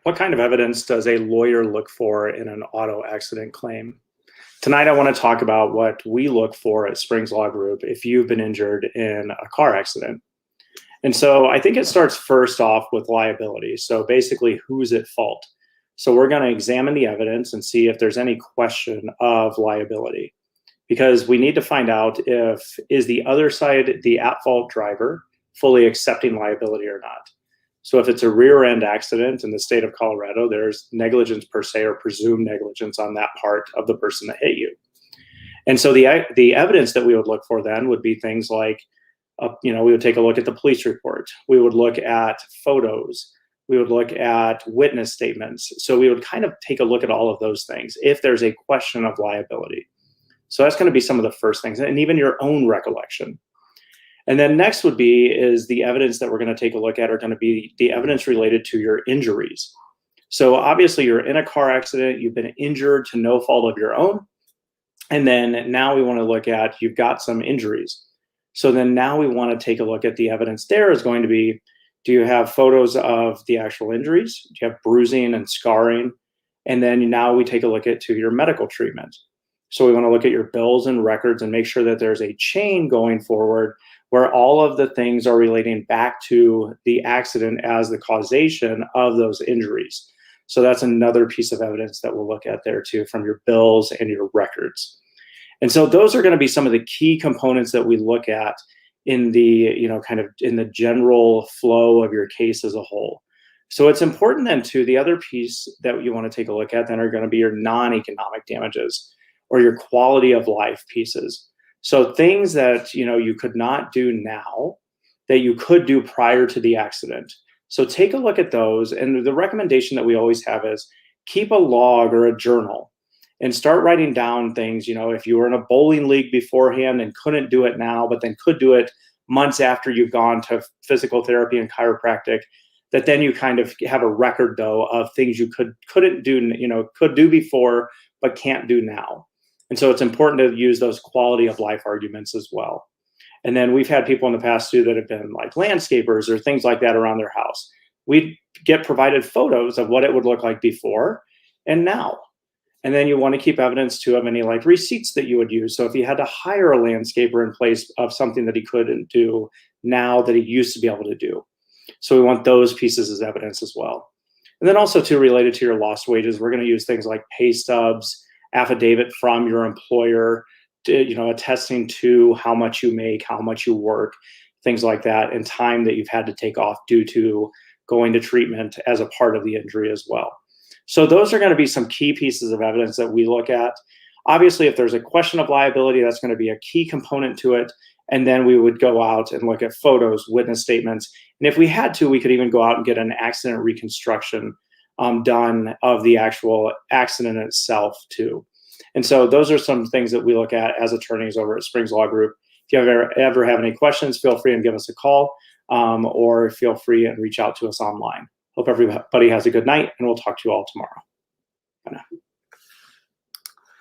What kind of evidence does a lawyer look for in an auto accident claim? Tonight, I want to talk about what we look for at Springs Law Group if you've been injured in a car accident. And so I think it starts first off with liability. So basically, who's at fault? So we're going to examine the evidence and see if there's any question of liability, because we need to find out if is the other side, the at-fault driver, fully accepting liability or not. So if it's a rear end accident in the state of Colorado, there's negligence per se or presumed negligence on that part of the person that hit you. And so the evidence that we would look for then would be things like, we would take a look at the police report. We would look at photos. We would look at witness statements. So we would kind of take a look at all of those things if there's a question of liability. So that's going to be some of the first things, and even your own recollection. And then next is the evidence that we're going to take a look at are going to be the evidence related to your injuries. So obviously you're in a car accident, you've been injured to no fault of your own. And then now we want to look at, you've got some injuries. So then now we want to take a look at the evidence there is going to be, do you have photos of the actual injuries? Do you have bruising and scarring? And then now we take a look at your medical treatment. So we want to look at your bills and records and make sure that there's a chain going forward where all of the things are relating back to the accident as the causation of those injuries. So that's another piece of evidence that we'll look at there too, from your bills and your records. And so those are going to be some of the key components that we look at in the, kind of in the general flow of your case as a whole. So it's important then too, the other piece that you want to take a look at then are going to be your non-economic damages or your quality of life pieces. So things that, you could not do now that you could do prior to the accident. So take a look at those. And the recommendation that we always have is keep a log or a journal and start writing down things. If you were in a bowling league beforehand and couldn't do it now, but then could do it months after you've gone to physical therapy and chiropractic, that then you kind of have a record though of things you couldn't do, could do before, but can't do now. And so it's important to use those quality of life arguments as well. And then we've had people in the past too that have been like landscapers or things like that around their house. We'd get provided photos of what it would look like before and now. And then you want to keep evidence too of any like receipts that you would use. So if you had to hire a landscaper in place of something that he couldn't do now that he used to be able to do. So we want those pieces as evidence as well. And then also too, related to your lost wages, we're going to use things like pay stubs, affidavit from your employer, attesting to how much you make, how much you work, things like that, and time that you've had to take off due to going to treatment as a part of the injury as well. So those are going to be some key pieces of evidence that we look at. Obviously, if there's a question of liability, that's going to be a key component to it. And then we would go out and look at photos, witness statements. And if we had to, we could even go out and get an accident reconstruction done of the actual accident itself too. And so those are some things that we look at as attorneys over at Springs Law Group. If you ever have any questions, feel free and give us a call or feel free and reach out to us online. Hope everybody has a good night, and we'll talk to you all tomorrow. Bye now.